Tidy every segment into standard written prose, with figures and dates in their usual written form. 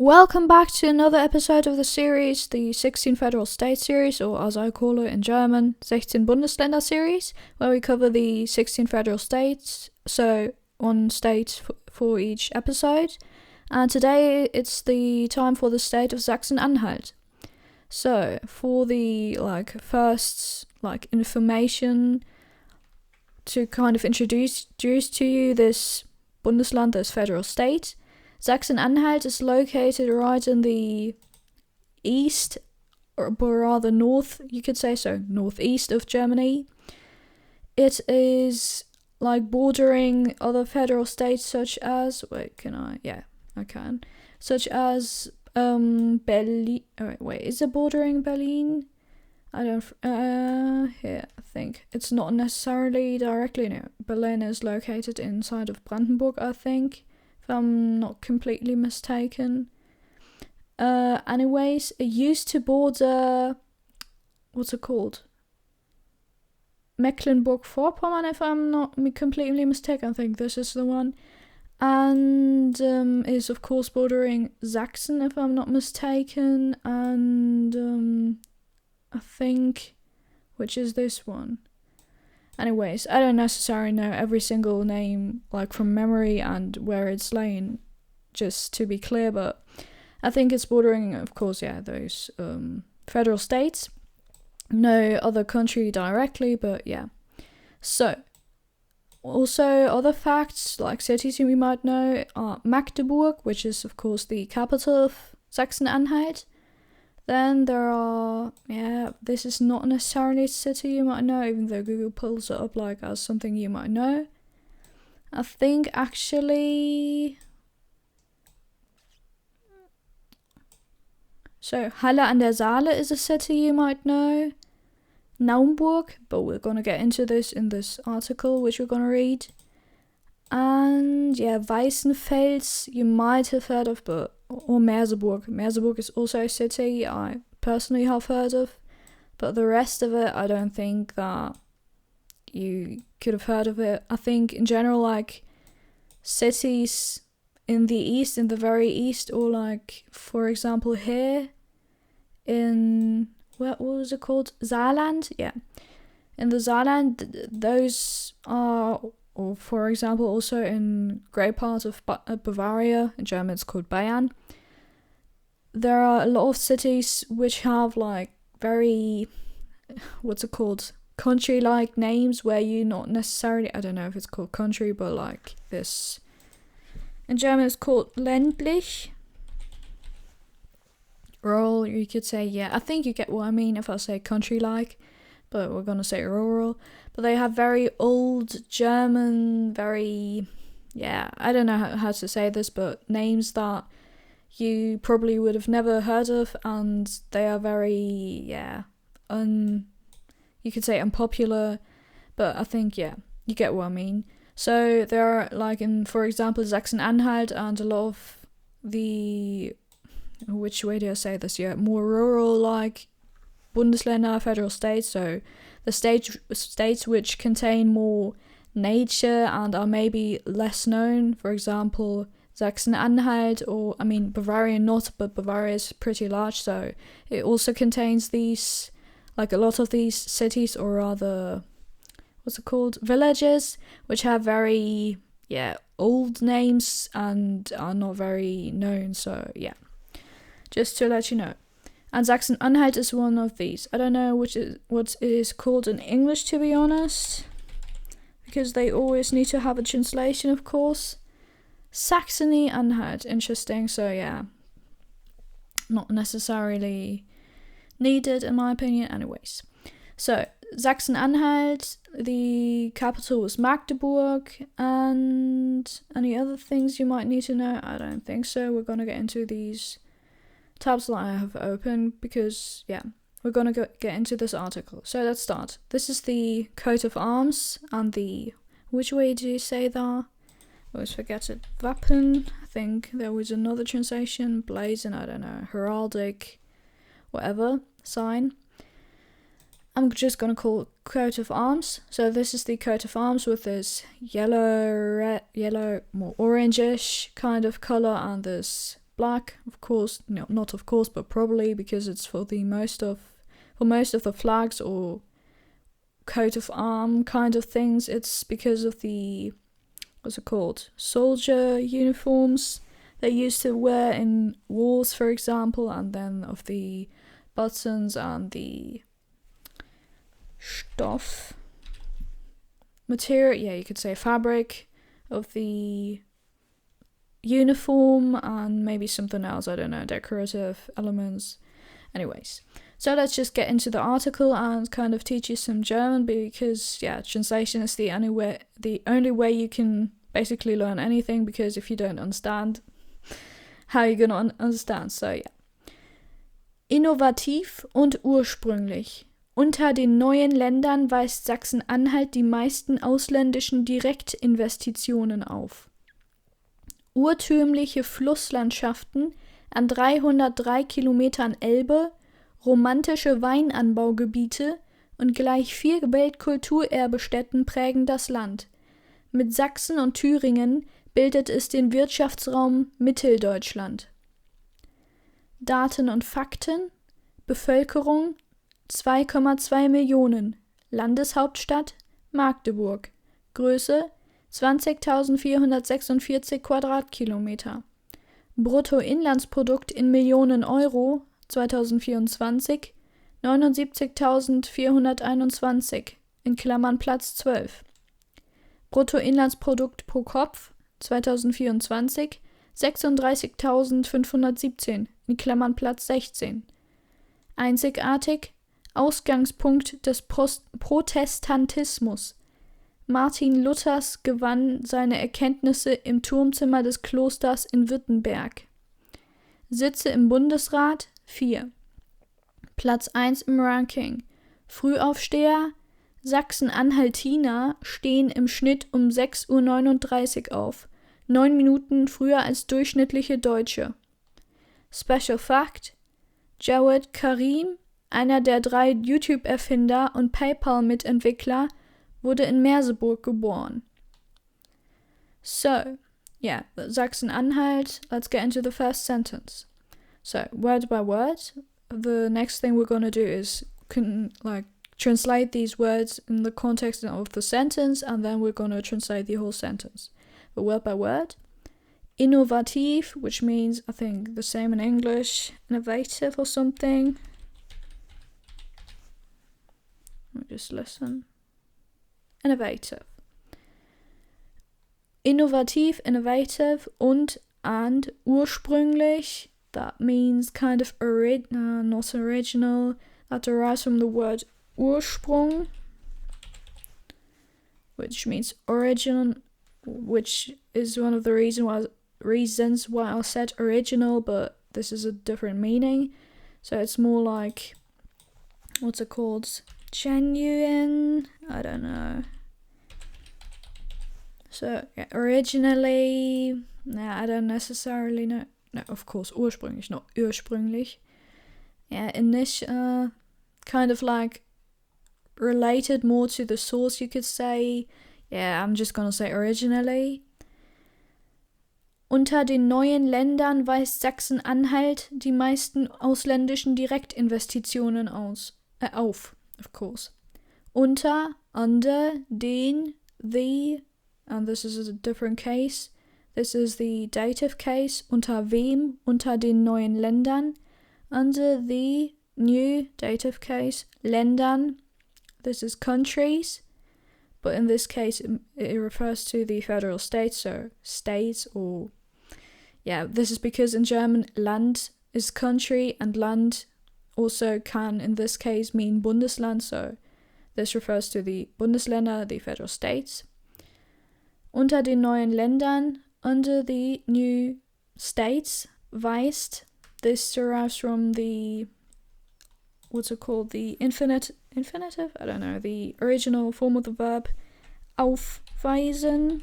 Welcome back to another episode of the series, the 16 Federal States series, or as I call it in German, 16 Bundesländer series, where we cover the 16 federal states, so one state for each episode. And today it's the time for the state of Sachsen-Anhalt. So, for the first information to kind of introduce to you this Bundesland, this federal state, Sachsen-Anhalt is located right in the east, or rather north, you could say so, northeast of Germany. It is bordering other federal states such as, I can. Such as Berlin. Is it bordering Berlin? Here, I think. It's not necessarily directly, no. Berlin is located inside of Brandenburg, I think, if I'm not completely mistaken. Anyways, it used to border, what's it called? Mecklenburg-Vorpommern, if I'm not completely mistaken. I think this is the one. And is of course bordering Sachsen, if I'm not mistaken. And I think, which is this one? Anyways, I don't necessarily know every single name from memory and where it's laying, just to be clear, but I think it's bordering, of course, those federal states. No other country directly, but yeah. So, also other facts, like cities you might know, are Magdeburg, which is of course the capital of Sachsen-Anhalt. Then there are, this is not necessarily a city you might know, even though Google pulls it up as something you might know. I think actually, so Halle an der Saale is a city you might know. Naumburg, but we're gonna get into this in this article, which we're gonna read. And Weißenfels, you might have heard of, or Merseburg. Merseburg is also a city I personally have heard of, but the rest of it, I don't think that you could have heard of it. I think in general, cities in the east, in the very east, or for example here in, what was it called? Saarland? Yeah. In the Saarland, those are, or for example also in great part of Bavaria, in German it's called Bayern, there are a lot of cities which have very, what's it called, country-like names, where you not necessarily, I don't know if it's called country, but this, in German it's called ländlich, rural, you could say. I think you get what I mean if I say country-like, but we're gonna say rural. But they have very old German, very, I don't know how to say this, but names that you probably would have never heard of, and they are very, you could say unpopular, but I think, you get what I mean. So there are, in, for example, Sachsen-Anhalt, and a lot of the, which way do I say this, more rural, Bundesländer, federal states, so the states which contain more nature and are maybe less known, for example, Sachsen-Anhalt, or, Bavaria not, but Bavaria is pretty large, so it also contains these, a lot of these cities, or rather, what's it called, villages, which have very, old names and are not very known, so, just to let you know. And Sachsen-Anhalt is one of these. I don't know what it is called in English, to be honest, because they always need to have a translation, of course. Saxony-Anhalt, interesting. So not necessarily needed in my opinion. Anyways, so Sachsen-Anhalt, the capital was Magdeburg, and any other things you might need to know? I don't think so. We're gonna get into these tabs that I have open because we're gonna get into this article. So let's start. This is the coat of arms, and the, which way do you say that? I always forget it. Wappen. I think there was another translation. Blazon, I don't know. Heraldic, whatever sign. I'm just gonna call it coat of arms. So this is the coat of arms with this yellow, more orangish kind of color, and this black, of course. No, not of course, but probably because it's for most of the flags or coat of arm kind of things. It's because of the, what's it called, soldier uniforms they used to wear in wars, for example, and then of the buttons and the Stoff material, yeah, you could say fabric of the uniform, and maybe something else, I don't know, decorative elements. Anyways, so let's just get into the article and kind of teach you some German, because translation is the only way you can basically learn anything, because if you don't understand, how are you gonna understand? So innovativ und ursprünglich. Unter den neuen Ländern weist Sachsen-Anhalt die meisten ausländischen Direktinvestitionen auf. Urtümliche Flusslandschaften an 303 Kilometern Elbe, romantische Weinanbaugebiete und gleich 4 Weltkulturerbestätten prägen das Land. Mit Sachsen und Thüringen bildet es den Wirtschaftsraum Mitteldeutschland. Daten und Fakten: Bevölkerung 2,2 Millionen, Landeshauptstadt Magdeburg, Größe 20.446 Quadratkilometer, Bruttoinlandsprodukt in Millionen Euro 2024 79.421 in Klammern Platz 12, Bruttoinlandsprodukt pro Kopf 2024 36.517 in Klammern Platz 16. Einzigartig: Ausgangspunkt des Protestantismus. Martin Luthers gewann seine Erkenntnisse im Turmzimmer des Klosters in Württemberg. Sitze im Bundesrat 4. Platz 1 im Ranking. Frühaufsteher: Sachsen-Anhaltiner stehen im Schnitt um 6:39 Uhr auf, 9 Minuten früher als durchschnittliche Deutsche. Special Fact: Jawed Karim, einer der 3 YouTube-Erfinder und PayPal-Mitentwickler, wurde in Merseburg geboren. So, Sachsen-Anhalt. Let's get into the first sentence. So, word by word, the next thing we're going to do is translate these words in the context of the sentence, and then we're going to translate the whole sentence. But word by word: innovativ, which means, I think, the same in English, innovative or something. Let me just listen. Innovative. Innovativ, innovative, and ursprünglich, that means kind of not original, that derives from the word Ursprung, which means origin, which is one of the reasons why I said original, but this is a different meaning. So it's more like, what's it called? Genuine? I don't know. So, originally, I don't necessarily know. No, of course, ursprünglich, not ursprünglich. Kind of like related more to the source, you could say. I'm just gonna say originally. Unter den neuen Ländern weist Sachsen-Anhalt die meisten ausländischen Direktinvestitionen auf, of course. Unter, under, den, the, and this is a different case. This is the dative case. Unter wem? Unter den neuen Ländern. Under the new dative case. Ländern. This is countries. But in this case, it refers to the federal states, so states or... this is because in German, Land is country, and Land also can, in this case, mean Bundesland, so this refers to the Bundesländer, the federal states. Unter den neuen Ländern, under the new states, weist, this derives from the, what's it called, the infinitive? I don't know, the original form of the verb, aufweisen,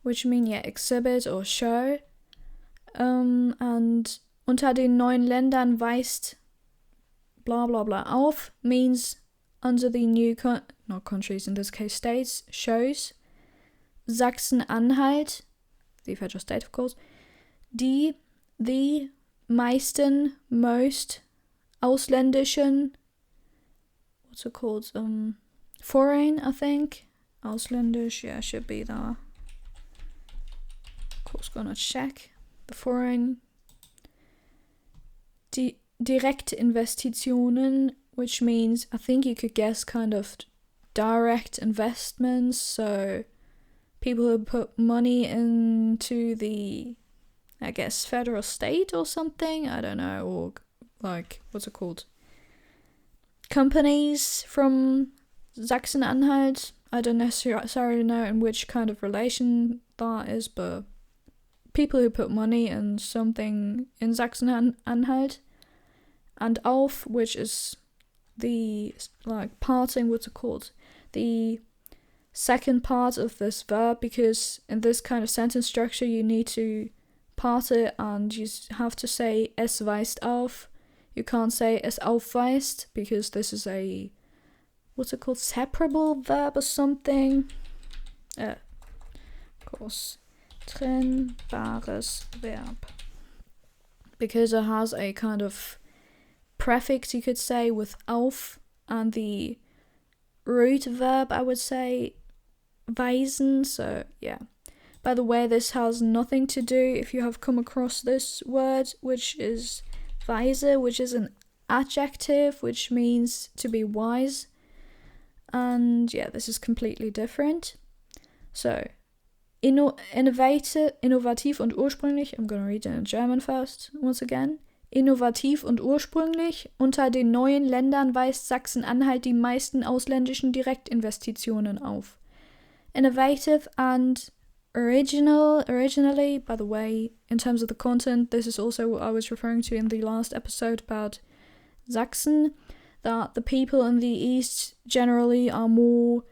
which mean, exhibit or show. And unter den neuen Ländern weist blah blah blah auf means under the new, not countries, in this case states, shows. Sachsen-Anhalt, the federal state of course, the meisten, most ausländischen, what's it called? Foreign, I think. Ausländisch, yeah, should be there. Of course, gonna check the foreign. Direktinvestitionen, which means I think you could guess kind of direct investments. So people who put money into the, I guess, federal state or something. I don't know, or like, what's it called? Companies from Sachsen-Anhalt. I don't necessarily know in which kind of relation that is, but people who put money in something in Sachsen-Anhalt. And auf, which is the, like, parting, what's it called? The second part of this verb, because in this kind of sentence structure you need to part it and you have to say es weist auf. You can't say es aufweist because this is a, what's it called, separable verb or something. Of course, trennbares Verb. Because it has a kind of prefix, you could say, with auf, and the root verb, I would say, weisen. So yeah. By the way, this has nothing to do, if you have come across this word, which is weise, which is an adjective, which means to be wise. And yeah, this is completely different. So, innovativ und ursprünglich, I'm going to read it in German first, once again. Innovativ und ursprünglich, unter den neuen Ländern weist Sachsen-Anhalt die meisten ausländischen Direktinvestitionen auf. Innovative and originally, by the way, in terms of the content, this is also what I was referring to in the last episode about Sachsen, that the people in the East generally are more,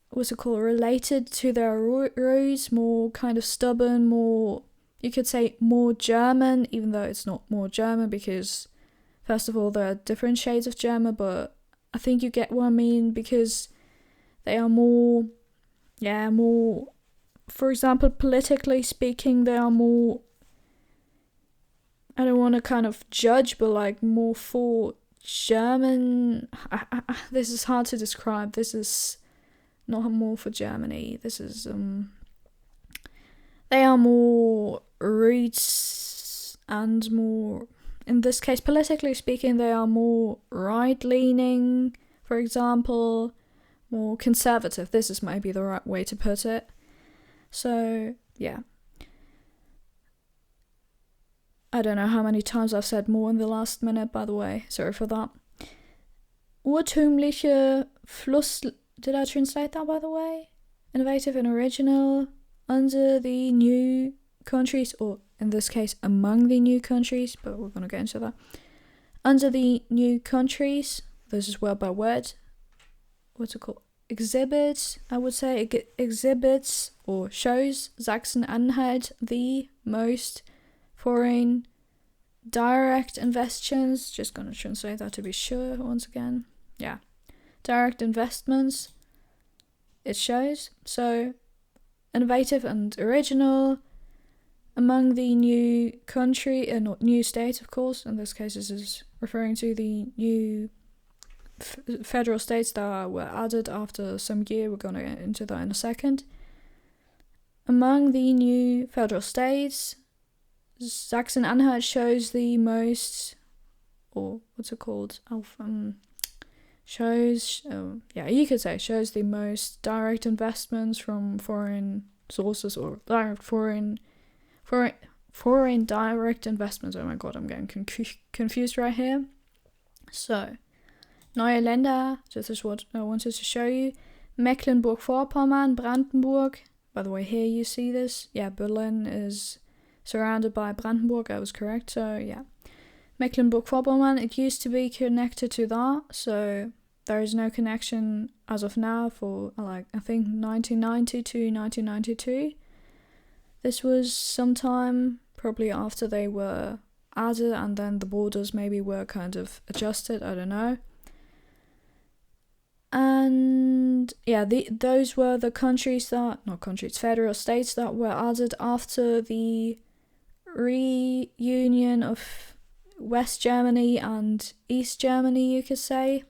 what's it called, related to their roots, more kind of stubborn, more, you could say more German, even though it's not more German because, first of all, there are different shades of German, but I think you get what I mean, because they are more, for example, politically speaking, they are more, I don't want to kind of judge, but like more for German. This is hard to describe. This is not more for Germany. This is, they are more roots and more, in this case, politically speaking, they are more right-leaning, for example, more conservative. This is maybe the right way to put it. So, yeah. I don't know how many times I've said more in the last minute, by the way. Sorry for that. Urtümliche Fluss... Did I translate that, by the way? Innovative and original under the new countries, or in this case, among the new countries, but we're going to get into that. Under the new countries, this is word by word. What's it called? Exhibits, I would say, exhibits or shows Sachsen-Anhalt the most foreign direct investments. Just gonna translate that to be sure once again. Yeah, direct investments. It shows. So, innovative and original among the new country, not new states, of course. In this case, this is referring to the new federal states that were added after some year. We're going to get into that in a second. Among the new federal states, Sachsen-Anhalt shows the most, or what's it called? Shows the most direct investments from foreign sources, or direct foreign direct investments. Oh my god, I'm getting confused right here. So, neue Länder, this is what I wanted to show you. Mecklenburg-Vorpommern, Brandenburg. By the way, here you see this. Yeah, Berlin is surrounded by Brandenburg. I was correct. So, yeah. Mecklenburg-Vorpommern, it used to be connected to that. So, there is no connection as of now for, like, I think 1990 to 1992. This was sometime probably after they were added, and then the borders maybe were kind of adjusted. I don't know. And yeah, those were the federal states that were added after the reunion of West Germany and East Germany, you could say.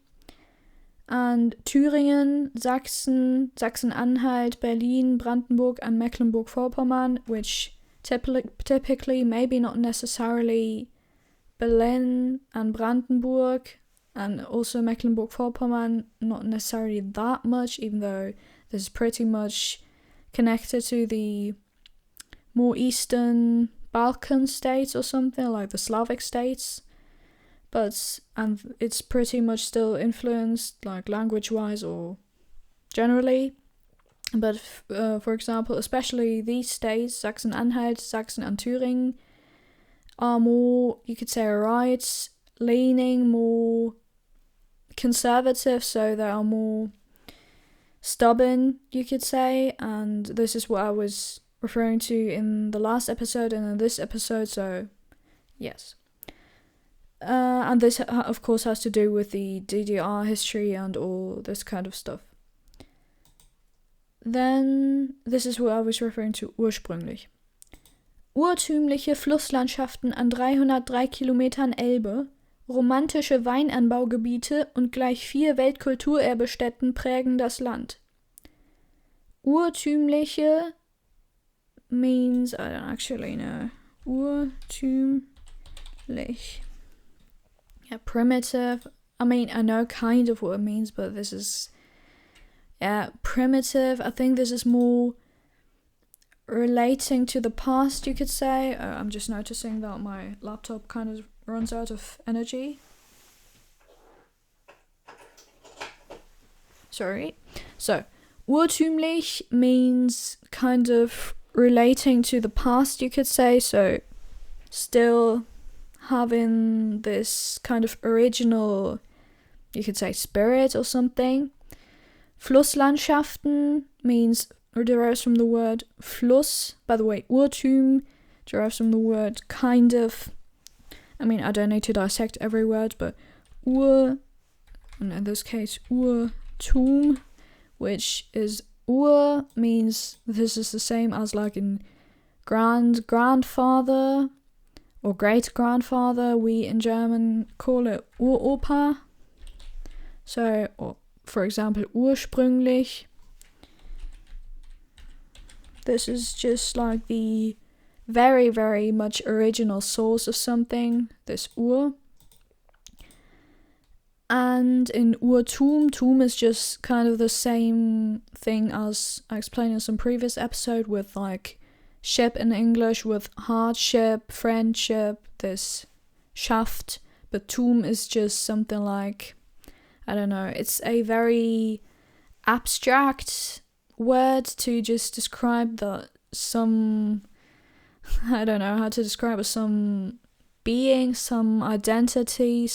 And Thüringen, Sachsen, Sachsen-Anhalt, Berlin, Brandenburg, and Mecklenburg-Vorpommern, which typically, maybe not necessarily Berlin and Brandenburg, and also Mecklenburg-Vorpommern, not necessarily that much, even though this is pretty much connected to the more eastern Balkan states or something, like the Slavic states. And it's pretty much still influenced, like language-wise or generally. But for example, especially these states, Sachsen-Anhalt, Sachsen and Thüringen, are more, you could say, right-leaning, more conservative, so they are more stubborn, you could say. And this is what I was referring to in the last episode and in this episode, so yes. And this, of course, has to do with the DDR history and all this kind of stuff. Then, this is what I was referring to ursprünglich. Urtümliche Flusslandschaften an 303 Kilometern Elbe, romantische Weinanbaugebiete und gleich 4 Weltkulturerbestätten prägen das Land. Urtümliche means, I don't actually know. Urtümlich. Yeah, primitive. I mean, I know kind of what it means, but this is, primitive. I think this is more relating to the past, you could say. I'm just noticing that my laptop kind of runs out of energy. Sorry. So, urtümlich means kind of relating to the past, you could say. So, still having this kind of original, you could say, spirit or something. Flusslandschaften means, or derives from the word Fluss. By the way, Urtüm derives from the word kind of. I mean, I don't need to dissect every word, but and in this case, Urtum, which is means this is the same as like in grandfather or great-grandfather. We in German call it Uropa. So, for example, ursprünglich. This is just like the very, very much original source of something, this Ur. And in Urtum, Tum is just kind of the same thing as I explained in some previous episode with like ship in English, with hardship, friendship, this Schaft. But Tum is just something like, I don't know, it's a very abstract word to just describe some, I don't know how to describe it, some being, some identity,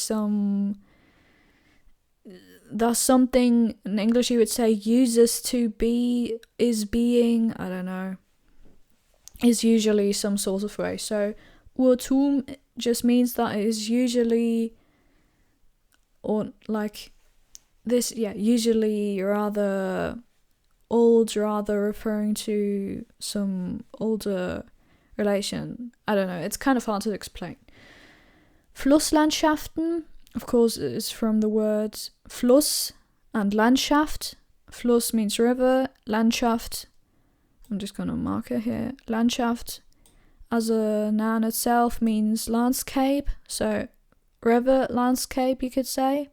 there's something in English you would say uses to be, is being, I don't know, is usually some sort of way. So Urtum just means that it is usually, or like this, usually rather old, rather referring to some older relation. I don't know, it's kind of hard to explain. Flusslandschaften, of course, is from the words Fluss and Landschaft. Fluss means river, Landschaft, I'm just gonna mark it here, Landschaft as a noun itself means landscape, so river, landscape, you could say.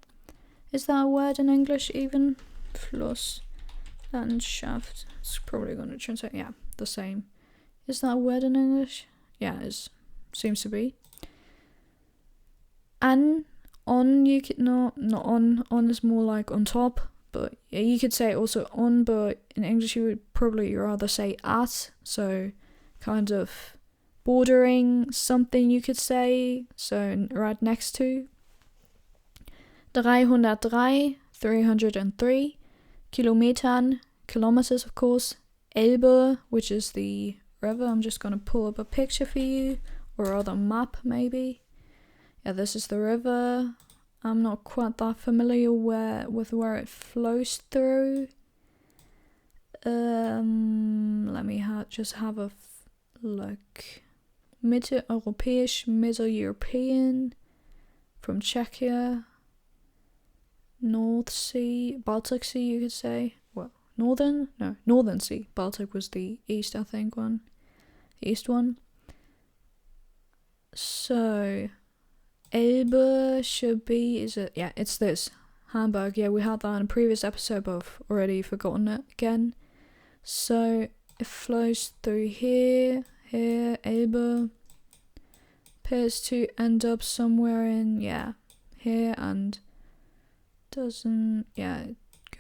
Is that a word in English even? Fluss, Landschaft, it's probably gonna translate, the same. Is that a word in English? Yeah, it seems to be. On, you could not on is more like on top, but yeah, you could say also on, but in English you would probably rather say at, so kind of bordering something, you could say, so right next to. 303 Kilometern, kilometers of course. Elbe, which is the river. I'm just gonna pull up a picture for you, or rather a map maybe. Yeah, this is the river. I'm not quite that familiar with where it flows through. Let me just have a look. Mitte-Europäisch, Middle European, from Czechia, North Sea, Baltic Sea, you could say. Well, Northern Sea. Baltic was the east, I think, the east one. So, Elbe should be, it's this. Hamburg, yeah, we had that in a previous episode, but I've already forgotten it again. So, it flows through here, Elbe. Appears to end up somewhere in, here, and it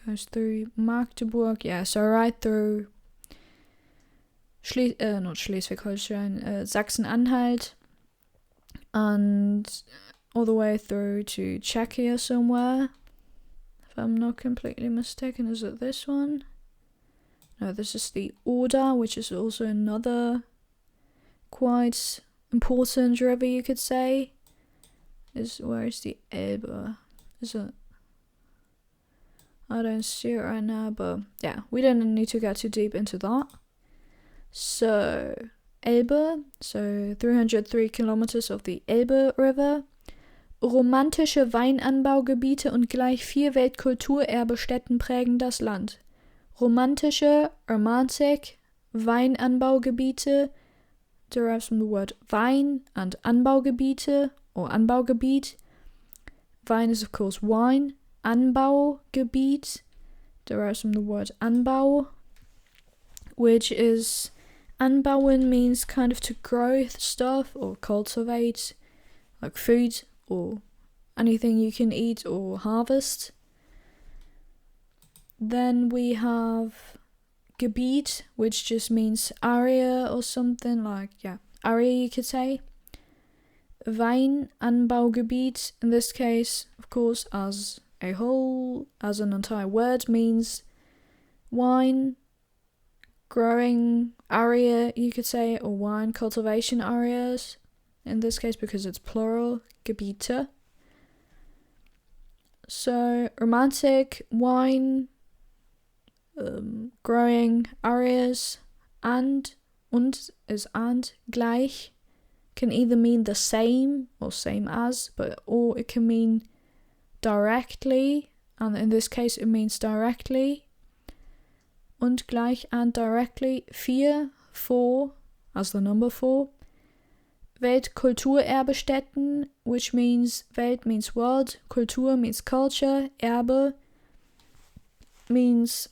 goes through Magdeburg, so right through not Schleswig-Holstein, Sachsen-Anhalt, and all the way through to Czechia somewhere. If I'm not completely mistaken, is it this one? No, this is the Oder, which is also another quite important river, you could say. Where is the Elbe? Is it? I don't see it right now, but yeah, we don't need to get too deep into that. So, Elbe, so 303 kilometers of the Elbe River. Romantische Weinanbaugebiete und gleich 4 Weltkulturerbestätten prägen das Land. Romantic, Weinanbaugebiete derives from the word Wein and Anbaugebiete or Anbaugebiet. Wein is of course wine. Anbaugebiet derives from the word Anbau, which is anbauen means kind of to grow stuff or cultivate, like food or anything you can eat or harvest. Then we have Gebiet, which just means area or something like, area you could say. Weinanbaugebiet, in this case, of course, as a whole, as an entire word, means wine growing area, you could say, or wine cultivation areas. In this case, because it's plural, Gebiete. So, romantic, wine, growing areas, und is and, gleich, can either mean the same or same as, or it can mean directly, and in this case it means directly. Und gleich and directly. 4 as the number 4. Weltkulturerbestätten, which means Welt means world, Kultur means culture, Erbe means,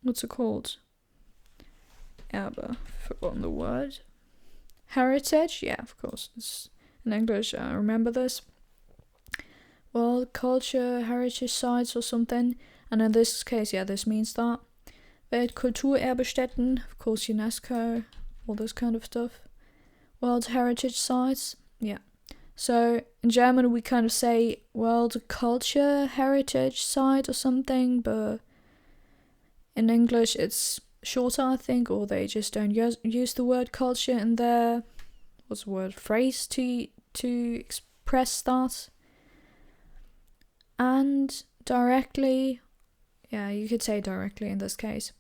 what's it called? Erbe, forgotten the word. Heritage, yeah, of course, it's in English, I remember this. World, culture, heritage sites or something, and in this case, this means that. Weltkulturerbestätten, of course, UNESCO, all this kind of stuff. World heritage sites, So in German we kind of say world culture heritage site or something, but in English it's shorter, I think, or they just don't use the word culture in their phrase to express that. And directly, you could say directly in this case.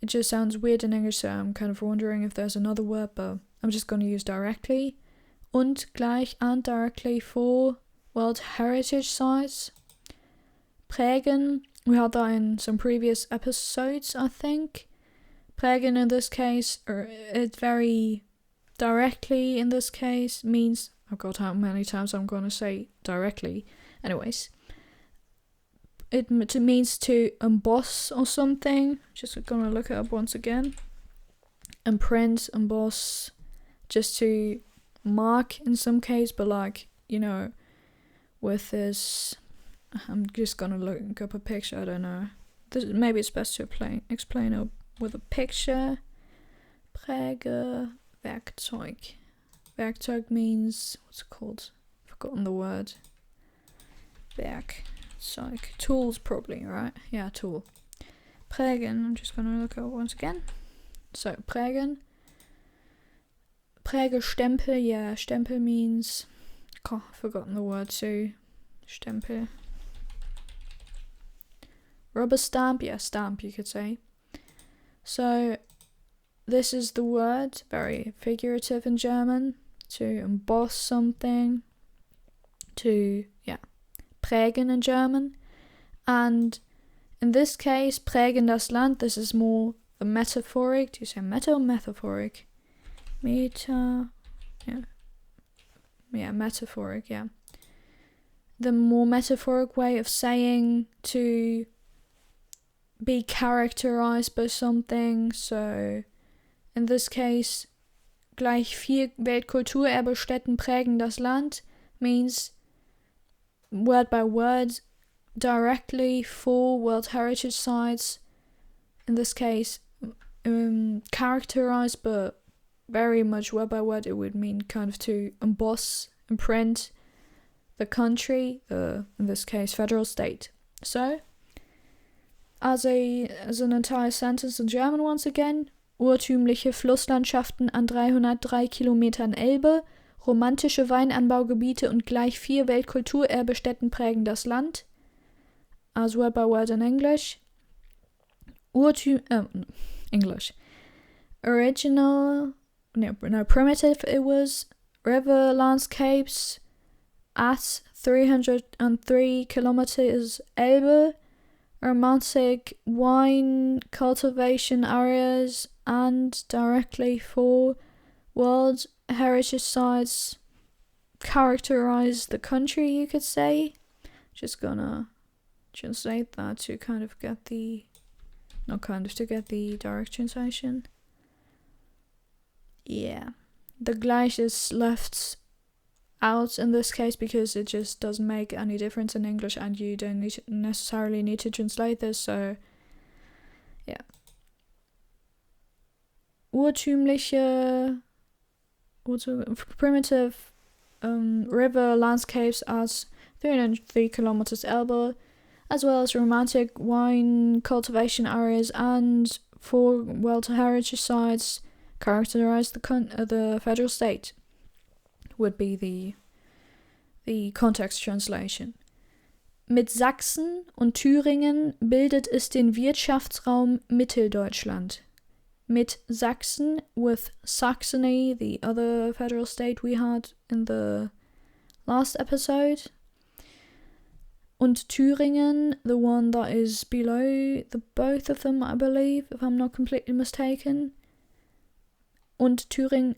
It just sounds weird in English, so I'm kind of wondering if there's another word, but I'm just going to use directly. Und gleich and directly for World Heritage Sites. Prägen, we had that in some previous episodes, I think. Prägen in this case, or it very directly in this case, means, oh god, how many times I'm going to say directly. Anyways. It means to emboss or something. Just gonna look it up once again. Imprint, emboss, just to mark in some case, but with this, I'm just gonna look up a picture, I don't know. Maybe it's best to explain it with a picture. Präge, Werkzeug. Werkzeug means, what's it called? Forgotten the word. Tools probably, right? Yeah, tool. Prägen, I'm just gonna look at it once again. So, prägen. Prägestempel, stempel means, I've forgotten the word too. Stempel. Rubber stamp, stamp you could say. So, this is the word, very figurative in German. to emboss something, to, prägen in German. And in this case, prägen das Land, this is more the metaphoric. Do you say meta or metaphoric? Metaphoric, yeah. The more metaphoric way of saying to be characterized by something. So, in this case, gleich 4 Weltkulturerbestätten prägen das Land means word by word, directly 4 World Heritage Sites, in this case, characterized, but very much word by word, it would mean kind of to emboss, imprint the country, in this case, federal state. So, as an entire sentence in German once again, urtümliche Flusslandschaften an 303 Kilometern Elbe, romantische Weinanbaugebiete und gleich 4 Weltkulturerbestätten prägen das Land. As word by word in English. English. Primitive it was. River landscapes at 303 kilometers Elbe. Romantic wine cultivation areas and directly 4 World Heritage Sites characterize the country, you could say. Just gonna translate that to get the direct translation. Yeah. The gleich is left out in this case because it just doesn't make any difference in English and you don't necessarily need to translate this, so yeah. Primitive river landscapes as 303 kilometers Elbe, as well as romantic wine cultivation areas and 4 World Heritage Sites characterize the federal state, would be the context translation. Mit Sachsen und Thüringen bildet es den Wirtschaftsraum Mitteldeutschland. Mit Sachsen, with Saxony, the other federal state we had in the last episode. Und Thüringen, the one that is below the both of them, I believe, if I'm not completely mistaken. Und Thüringen,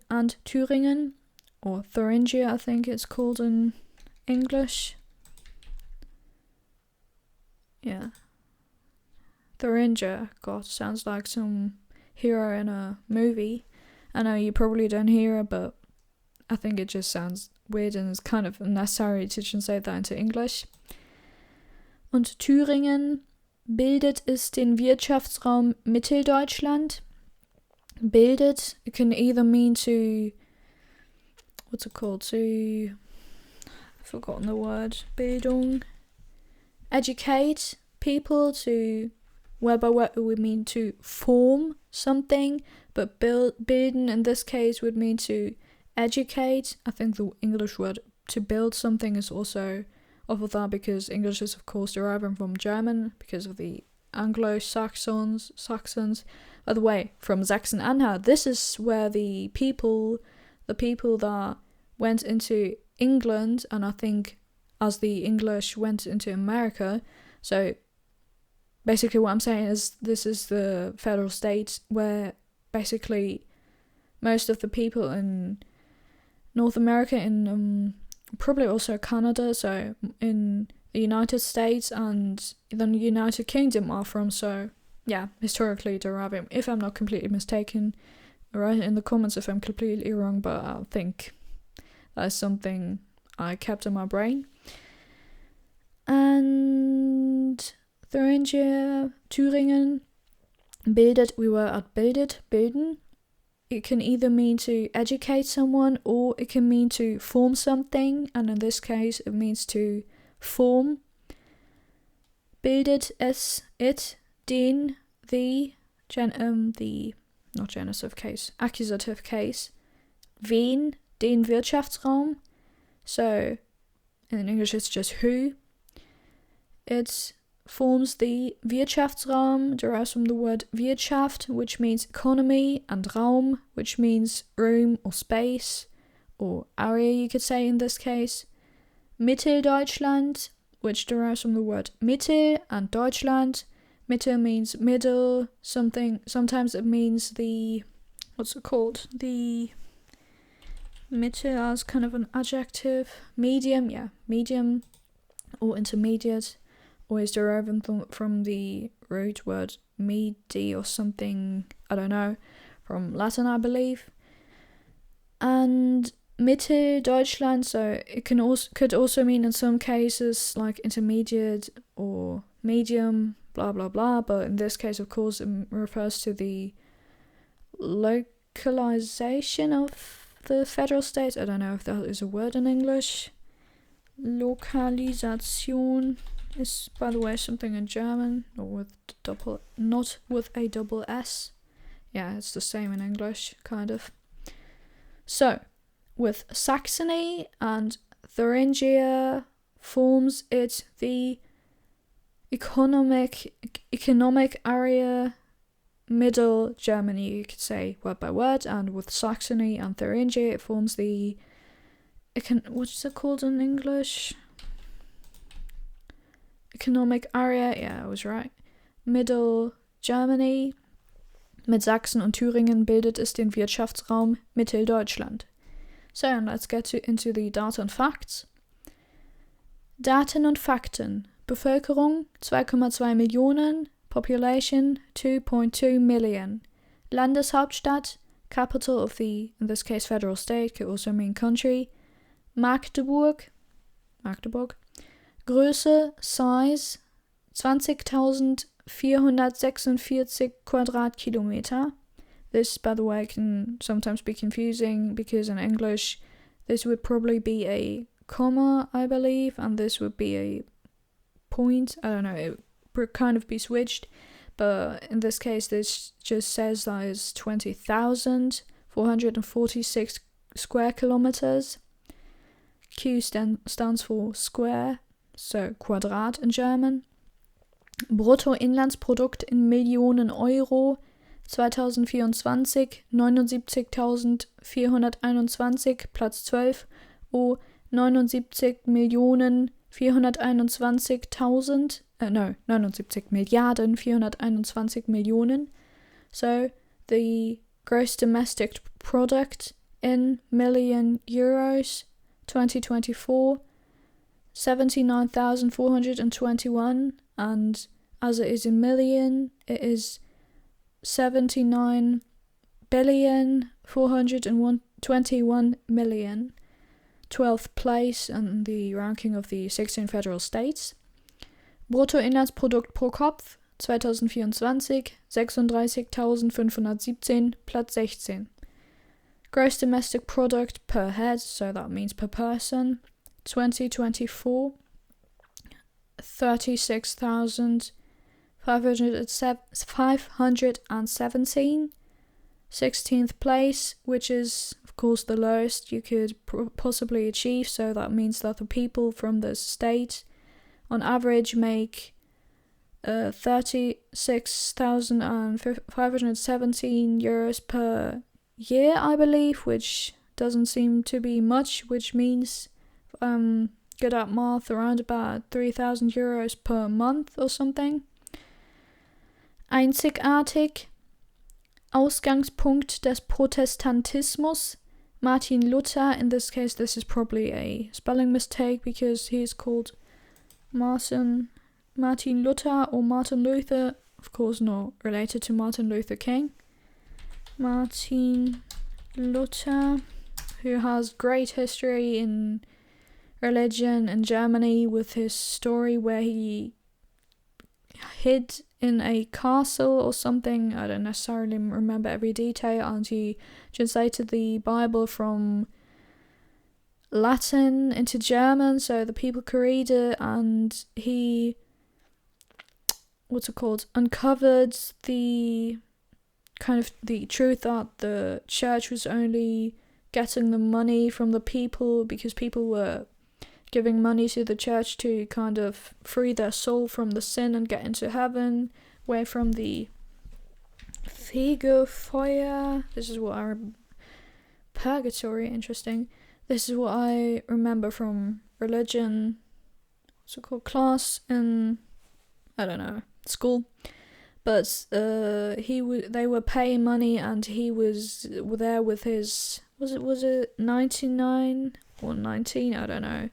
or Thuringia, I think it's called in English. Yeah. Thuringia, God, sounds like some hero in a movie. I know you probably don't hear it, but I think it just sounds weird and it's kind of necessary to translate that into English. Und Thüringen bildet es den Wirtschaftsraum Mitteldeutschland. Bildet, it can either mean to, what's it called, to, I've forgotten the word, Bildung, educate people, to, word by word it would mean to form something, but bilden in this case would mean to educate. I think the English word to build something is also of that because English is of course deriving from German because of the Anglo-Saxons. By the way, from Sachsen-Anhalt, this is where the people that went into England, and I think as the English went into America, so basically what I'm saying is this is the federal state where basically most of the people in North America, in probably also Canada, so in the United States and the United Kingdom are from, so yeah, historically deriving, if I'm not completely mistaken. Write in the comments if I'm completely wrong, but I think that's something I kept in my brain. And Thuringia, Thüringen, bildet, we were at bilden. It can either mean to educate someone or it can mean to form something, and in this case it means to form. Bildet es, it, den, the not genitive case, accusative case, wen, den Wirtschaftsraum, so in English it's just who. It forms the Wirtschaftsraum, derives from the word Wirtschaft, which means economy, and Raum, which means room or space, or area, you could say in this case. Mitteldeutschland, which derives from the word Mitte and Deutschland. Mitte means middle, something. Sometimes it means the, what's it called? The Mitte as kind of an adjective. Medium, yeah, medium or intermediate. Always deriving from the root word midi or something, I don't know, from Latin, I believe. And Mitte Deutschland, so it could also mean in some cases like intermediate or medium, blah blah blah, but in this case, of course, it refers to the localization of the federal state. I don't know if that is a word in English. Lokalisation is, by the way, something in German, not with a double S. Yeah, it's the same in English, kind of. So, with Saxony and Thuringia forms it the economic area Middle Germany, you could say word by word, and with Saxony and Thuringia it forms the what's it called in English? Economic area, yeah, I was right. Middle Germany. Mit Sachsen und Thüringen bildet es den Wirtschaftsraum Mitteldeutschland. So, and let's get into the data and facts. Daten und Fakten. Bevölkerung 2,2 Millionen. Population 2.2 million. Landeshauptstadt, capital of the, in this case, federal state, could also mean country. Magdeburg. Größe, size, 20.446 Quadratkilometer. This, by the way, can sometimes be confusing because in English this would probably be a comma, I believe, and this would be a point. I don't know, it would kind of be switched, but in this case this just says that it's 20,446 square kilometers. Q stands for square, so Quadrat in German. Bruttoinlandsprodukt in Millionen Euro 2024 79.421, Platz 12, o 79 Milliarden 421 Millionen. So the gross domestic product in million euros 2024 79,421, and as it is in million, it is 79,421 million. 12th place in the ranking of the 16 federal states. Bruttoinlandsprodukt pro Kopf 2024 36.517, Platz 16. Gross domestic product per head, so that means per person, 2024 36,517, 16th place, which is of course the lowest you could possibly achieve, so that means that the people from the state on average make 36,517 euros per year, I believe, which doesn't seem to be much, which means good at math, around about 3,000 euros per month or something. Einzigartig, Ausgangspunkt des Protestantismus, Martin Luther. In this case, this is probably a spelling mistake because he is called Martin Luther or Martin Luther, of course not related to Martin Luther King. Martin Luther, who has great history in religion in Germany with his story where he hid in a castle or something. I don't necessarily remember every detail, and he translated the Bible from Latin into German so the people could read it, and he uncovered the kind of the truth that the church was only getting the money from the people because people were giving money to the church to kind of free their soul from the sin and get into heaven, away from the Fegefeuer. This is what I purgatory, interesting. This is what I remember from religion, what's it called, class in, I don't know, school. But they were paying money, and he was there with his, was it 99 or 19, I don't know,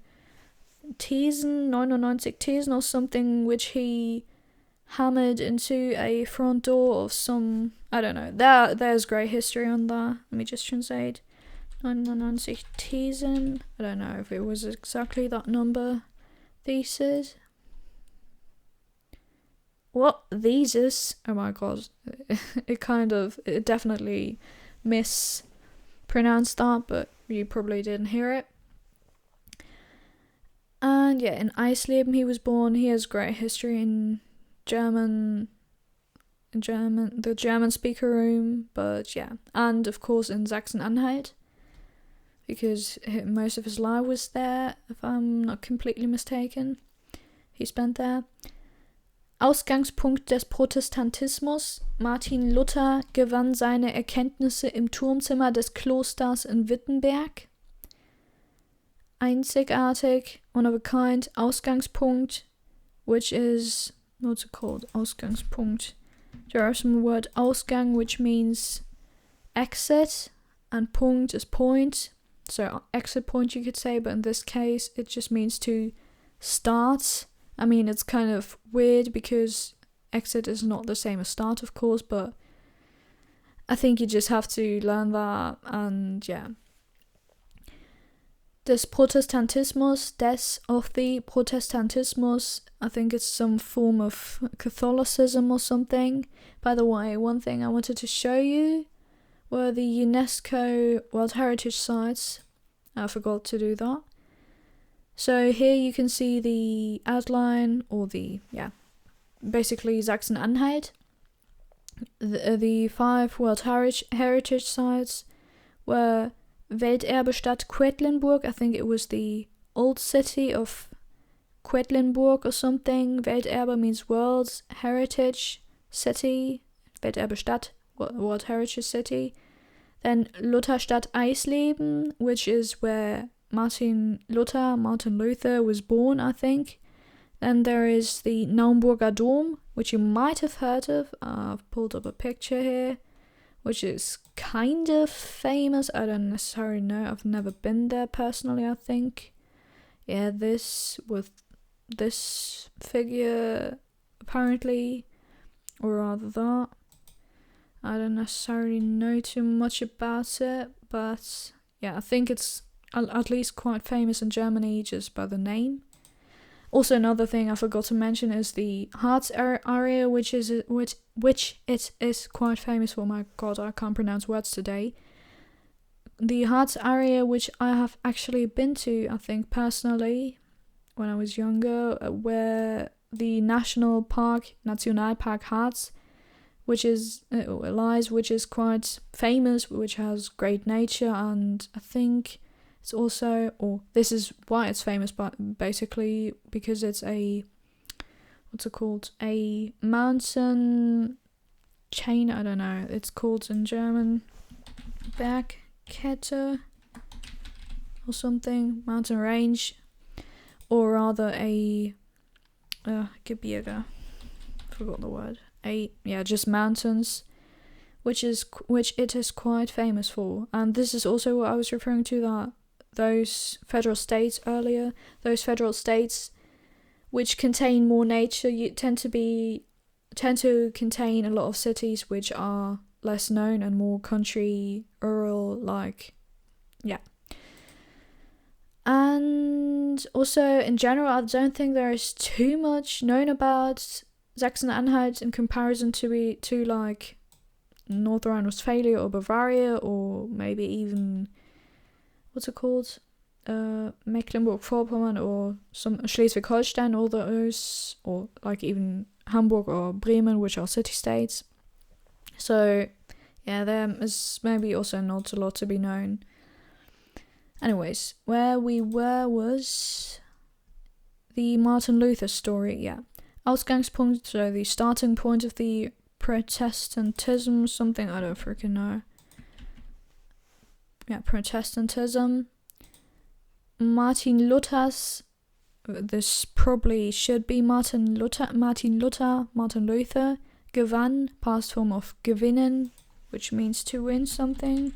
Thesen, 99 Thesen or something, which he hammered into a front door of some, I don't know, there's great history on that. Let me just translate. 99 Thesen, I don't know if it was exactly that number. Thesis. What? Thesis? Oh my god. It definitely mispronounced that, but you probably didn't hear it. And yeah, in Eisleben he was born. He has great history in the German speaker room, but yeah. And of course in Sachsen-Anhalt, because most of his life was there, if I'm not completely mistaken. He spent there. Ausgangspunkt des Protestantismus. Martin Luther gewann seine Erkenntnisse im Turmzimmer des Klosters in Wittenberg. Einzigartig, one of a kind. Ausgangspunkt, which is, what's it called? Ausgangspunkt. There are some word Ausgang, which means exit, and Punkt is point. So exit point you could say, but in this case it just means to start. I mean, it's kind of weird because exit is not the same as start, of course, but I think you just have to learn that, and yeah. Des Protestantismus, of the Protestantismus, I think it's some form of Catholicism or something. By the way, one thing I wanted to show you were the UNESCO World Heritage Sites. I forgot to do that. So here you can see the outline, or basically Sachsen-Anhalt. The 5 World Heritage Sites were Welterbestadt Quedlinburg. I think it was the old city of Quedlinburg or something. Welterbe means World Heritage City. Welterbestadt, World Heritage City. Then Lutherstadt Eisleben, which is where Martin Luther was born, I think. Then there is the Naumburger Dom, which you might have heard of. I've pulled up a picture here, which is kind of famous. I don't necessarily know. I've never been there personally, I think. Yeah, this with this figure, apparently, or rather that. I don't necessarily know too much about it, but yeah, I think it's at least quite famous in Germany just by the name. Also, another thing I forgot to mention is the Harz area, which it is quite famous for. My god, I can't pronounce words today. The Harz area, which I have actually been to, I think personally, when I was younger, where the Nationalpark Harz, which is which is quite famous, which has great nature, and I think it's also, or this is why it's famous, but basically because it's a, what's it called? A mountain chain, I don't know, it's called in German Bergkette or something, mountain range, or rather a Gebirge, forgot the word. Just mountains, which it is quite famous for. And this is also what I was referring to, that those federal states earlier, those federal states which contain more nature, tend to contain a lot of cities which are less known and more country, rural, like, yeah. And also in general, I don't think there is too much known about Sachsen-Anhalt in comparison to like North Rhine-Westphalia or Bavaria, or maybe even, what's it called? Mecklenburg-Vorpommern or some Schleswig-Holstein, all those, or like even Hamburg or Bremen, which are city-states. So yeah, there is maybe also not a lot to be known. Anyways, where we were was the Martin Luther story, yeah. Ausgangspunkt, so the starting point of the Protestantism, something I don't freaking know. Yeah, Protestantism. Martin Luther's, this probably should be Martin Luther, gewann, past form of gewinnen, which means to win something.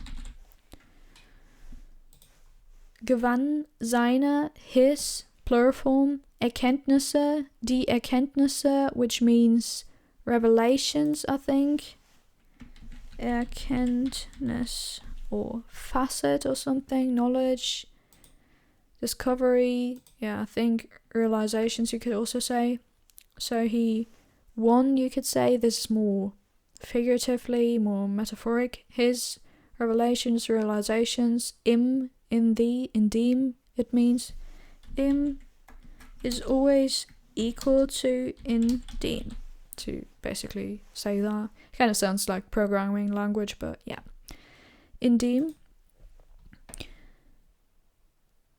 Gewann seine, his, plural form, Erkenntnisse, die Erkenntnisse, which means revelations, I think. Erkenntnis, or facet or something, knowledge, discovery, I think realizations you could also say. So he won, you could say. This is more figuratively, more metaphoric. His revelations, realizations, in the, in dem, it means. Im is always equal to in dem, to basically say that. Kind of sounds like programming language, but yeah. In dem.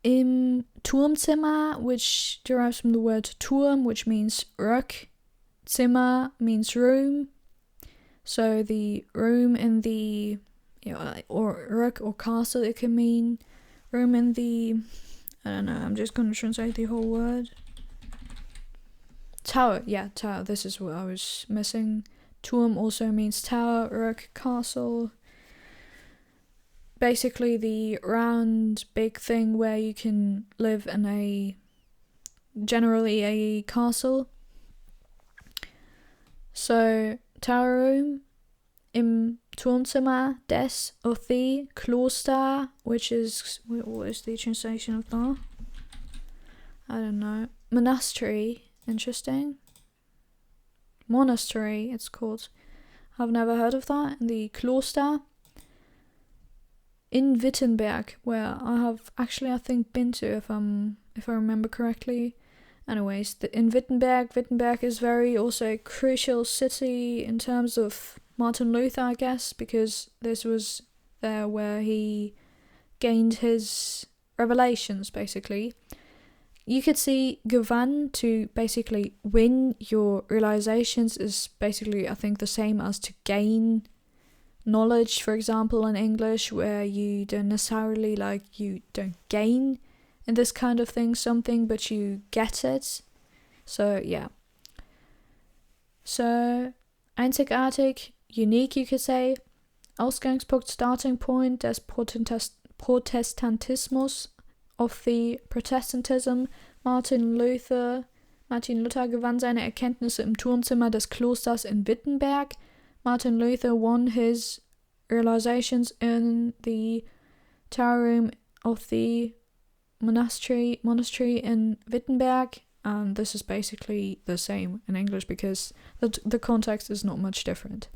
Im Turmzimmer, which derives from the word Turm, which means rook. Zimmer means room. So the room in the, or rook or castle, it can mean room in the, I don't know, I'm just going to translate the whole word. Tower, tower, this is what I was missing. Turm also means tower, rook, castle. Basically the round, big thing where you can live in generally a castle. So, tower room, im Turmzimmer des of the Kloster, which is, what is the translation of that? I don't know. Monastery, interesting. Monastery, it's called. I've never heard of that. The Kloster in Wittenberg, where I have actually, I think, been to, if I remember correctly. Anyways, in Wittenberg is very also a crucial city in terms of Martin Luther, I guess, because this was there where he gained his revelations, basically. You could see gewann, to basically win your realizations, is basically, I think, the same as to gain knowledge, for example, in English, where you don't necessarily, you don't gain in this kind of thing something, but you get it. So, yeah. So, einzigartig, unique, you could say. Ausgangspunkt, starting point des Protestantismus, of the Protestantism. Martin Luther gewann seine Erkenntnisse im Turmzimmer des Klosters in Wittenberg. Martin Luther won his realizations in the tower room of the monastery in Wittenberg, and this is basically the same in English because the context is not much different.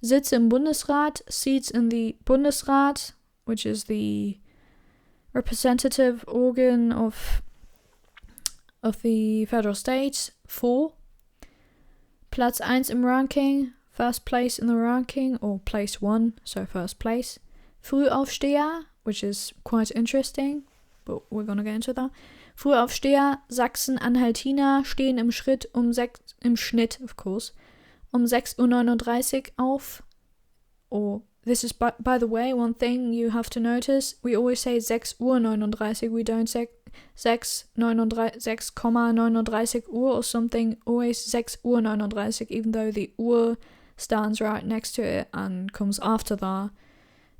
Sitz im Bundesrat, seats in the Bundesrat, which is the representative organ of the federal states. 4. Platz 1 im Ranking, first place in the ranking, or place 1, so first place. Frühaufsteher, which is quite interesting, but we're gonna get into that. Frühaufsteher, Sachsen-Anhaltiner stehen im Schnitt um 6:39 Uhr auf. Or this is by the way, one thing you have to notice, we always say 6:39 Uhr, we don't say 6,39 Uhr or something, always 6:39 Uhr, even though the Uhr stands right next to it and comes after that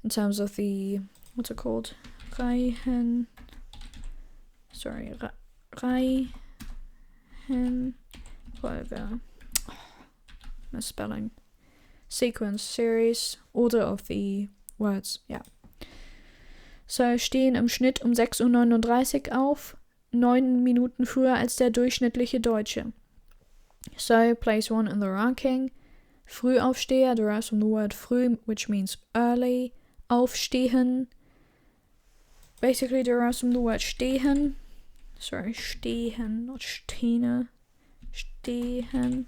in terms of the, what's it called? Reihenfolge. Misspelling. Sequence, series, order of the words, yeah. So, stehen im Schnitt um 6:39 Uhr auf, 9 Minuten früher als der durchschnittliche Deutsche. So, place 1 in the ranking. Frühaufsteher derives from the word früh, which means early. Aufstehen basically derives from the word stehen. Sorry, stehen, not stehne. Stehen,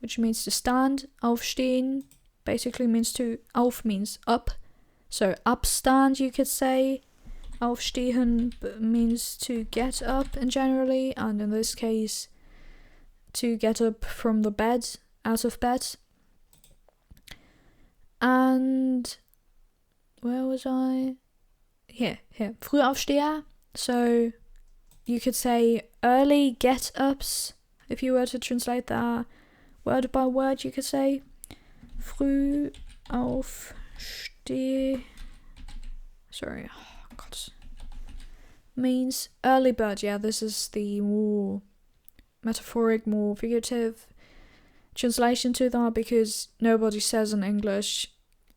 which means to stand. Aufstehen basically means to, auf means up. So upstand, you could say. Aufstehen means to get up in generally, and in this case, to get up from the bed, out of bed. And where was I? Here. Frühaufsteher. So you could say early get-ups, if you were to translate that word by word, you could say früh aufsteh. Sorry, oh God. Means early bird. Yeah, this is the more metaphoric, more figurative translation to that, because nobody says in English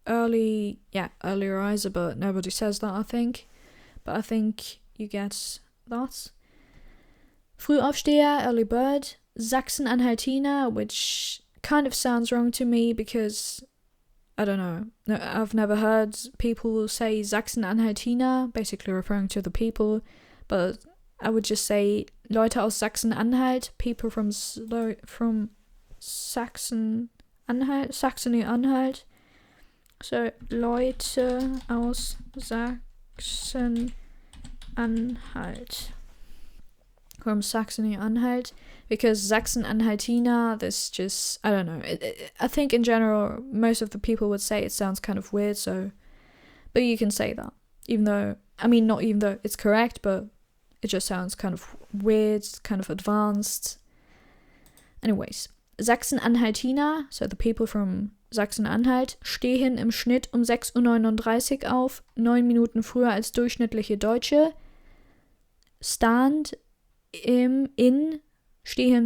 early riser, but nobody says that, I think. But I think you get that. Frühaufsteher, early bird. Sachsen-Anhaltiner, which kind of sounds wrong to me because, I don't know, I've never heard people say Sachsen-Anhaltiner, basically referring to the people, but I would just say Leute aus Sachsen-Anhalt, people from Saxony-Anhalt. So Leute aus Sachsen-Anhalt. From Saxony-Anhalt, because Sachsen-Anhaltiner, this just, I don't know, I think in general most of the people would say it sounds kind of weird, so, but you can say that, not even though it's correct, but it just sounds kind of weird, kind of advanced. Anyways, Sachsen-Anhaltiner, so the people from Sachsen-Anhalt, stehen im Schnitt um 6:39 Uhr auf, 9 Minuten früher als durchschnittliche Deutsche. Stand in the, Schnitt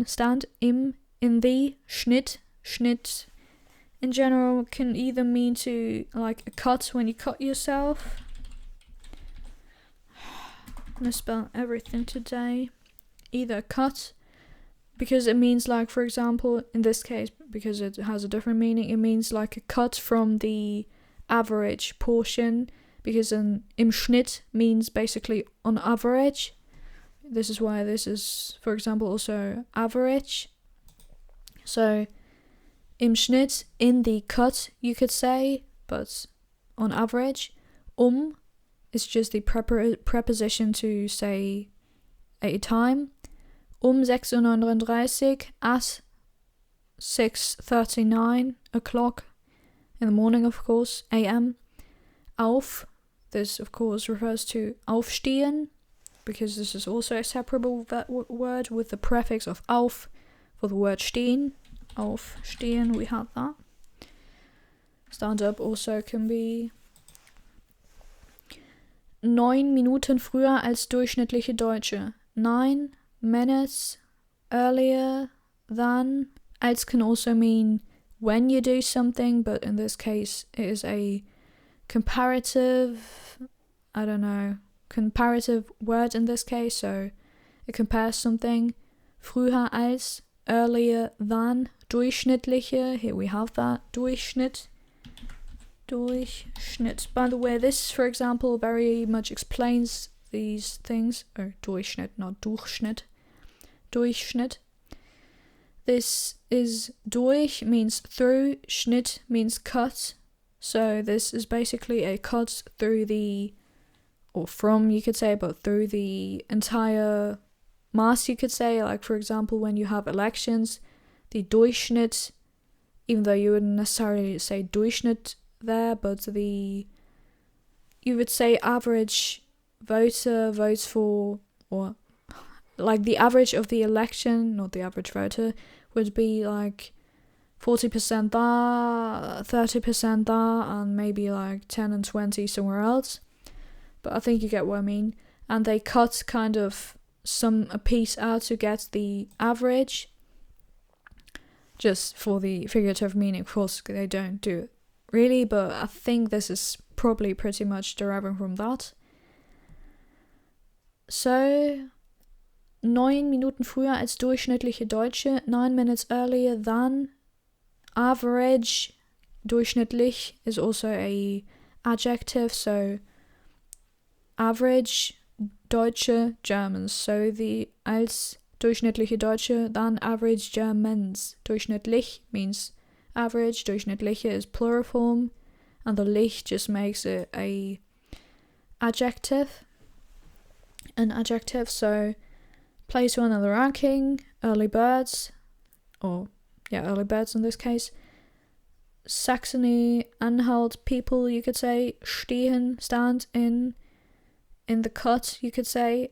in general can either mean to like a cut when you cut yourself. I'm gonna spell everything today. Either cut, because it means like, for example, in this case, because it has a different meaning, it means like a cut from the average portion, because im Schnitt means basically on average. This is why this is, for example, also average. So, im Schnitt, in the cut, you could say, but on average. Is just the preposition to say a time. 6:39 Uhr, at 6:39 o'clock in the morning, of course, a.m. Auf, this of course refers to aufstehen, because this is also a separable word with the prefix of auf for the word stehen. Aufstehen, we have that. Stand up also can be 9 Minuten früher als durchschnittliche Deutsche. 9 minutes earlier than. Als can also mean when you do something, but in this case it is a comparative word in this case, so it compares something. Früher als, earlier than, durchschnittliche, here we have that, Durchschnitt. By the way, this, for example, very much explains these things. Durchschnitt, not Durchschnitt. Durchschnitt. This is durch means through, Schnitt means cut. So this is basically a cut through the, or from, you could say, but through the entire mass, you could say. Like, for example, when you have elections, the Durchschnitt, even though you wouldn't necessarily say Durchschnitt there, but you would say average voter votes for, or like the average of the election, not the average voter, would be like 40% there, 30% there, and maybe like 10 and 20 somewhere else. But I think you get what I mean. And they cut kind of a piece out to get the average, just for the figurative meaning. Of course, they don't do it really, but I think this is probably pretty much deriving from that. So, 9 Minuten früher als durchschnittliche Deutsche, 9 minutes earlier than average. Durchschnittlich is also a adjective, so average Deutsche, Germans. So the als durchschnittliche Deutsche, then average Germans. Durchschnittlich means average, durchschnittliche is plural form, and the lich just makes it an adjective, so place one in the ranking, early birds in this case. Saxony-Anhalt people, you could say, stehen, stand in in the cut, you could say,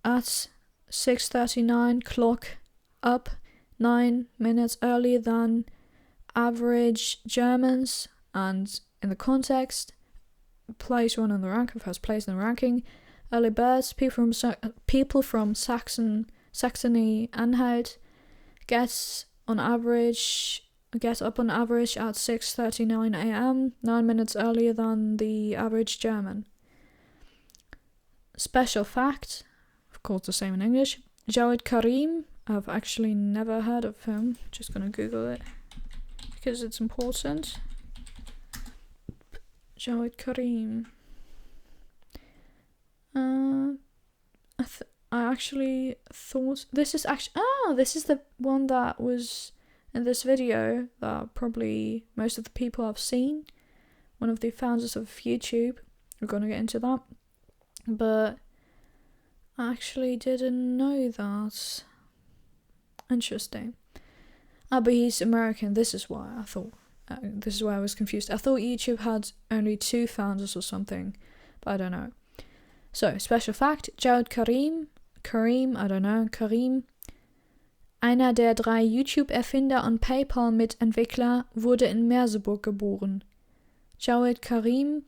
at 6:39 clock up, 9 minutes earlier than average Germans, and in the context, place one in the ranking, first place in the ranking. Early birds, people from Sachsen-Anhalt get up on average at 6:39 a.m., 9 minutes earlier than the average German. Special fact, of course the same in English, Jawed Karim, I've actually never heard of him, just gonna Google it because it's important. Jawed Karim. I actually thought this is the one that was in this video that probably most of the people have seen. One of the founders of YouTube. We're gonna get into that, but I actually didn't know that. Interesting. But he's American. This is why I thought. This is why I was confused. I thought YouTube had only 2 founders or something, but I don't know. So, special fact, Jawed Karim, einer der 3 YouTube-Erfinder und PayPal-Mitentwickler, wurde in Merseburg geboren. Jawed Karim,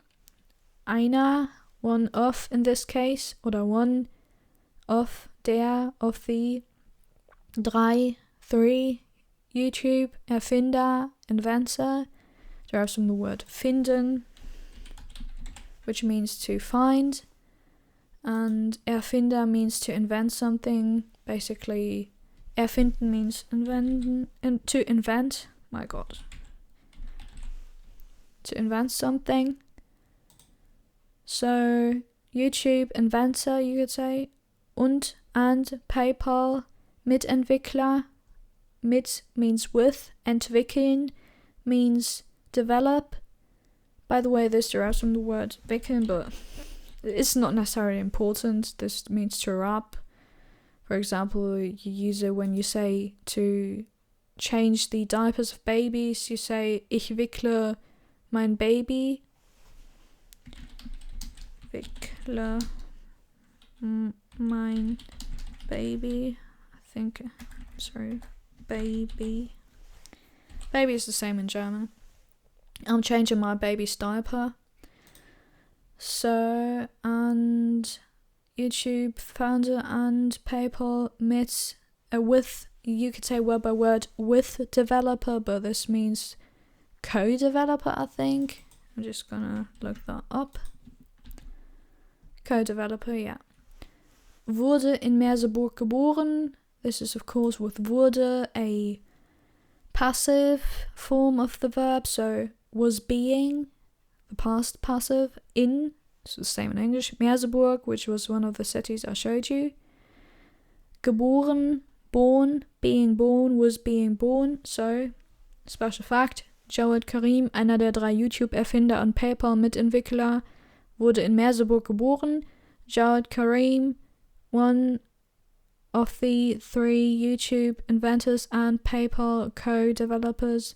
one of in this case, oder one of the 3 YouTube-Erfinder, inventor, derives from the word finden, which means to find, and Erfinder means to invent something. Basically, erfinden means to invent. My God. To invent something. So, YouTube inventor, you could say, and PayPal Mitentwickler. Mit means with, entwickeln means develop. By the way, this derives from the word wickeln, but it's not necessarily important. This means to wrap. For example, you use it when you say to change the diapers of babies. You say, ich wickle mein Baby. Wickle mein Baby. Baby. Baby is the same in German. I'm changing my baby's diaper. So, and YouTube founder and PayPal with, you could say word by word, with developer, but this means co-developer, I think. I'm just gonna look that up. Co-developer, yeah. Wurde in Merseburg geboren. This is, of course, with wurde, a passive form of the verb, so was being, the past passive, in, it's the same in English, Merseburg, which was one of the cities I showed you. Geboren, born, being born, was being born, so, special fact, Jawed Karim, einer der 3 YouTube-Erfinder und PayPal-Mitentwickler, wurde in Merseburg geboren. Jawed Karim, one of the 3 YouTube inventors and PayPal co-developers,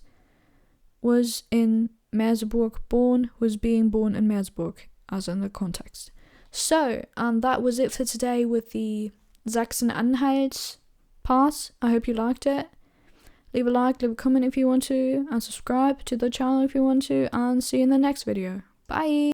was in Merseburg born, was being born in Merseburg, as in the context. So, that was it for today with the Sachsen-Anhalt part. I hope you liked it. Leave a like, leave a comment if you want to, and subscribe to the channel if you want to, and see you in the next video. Bye!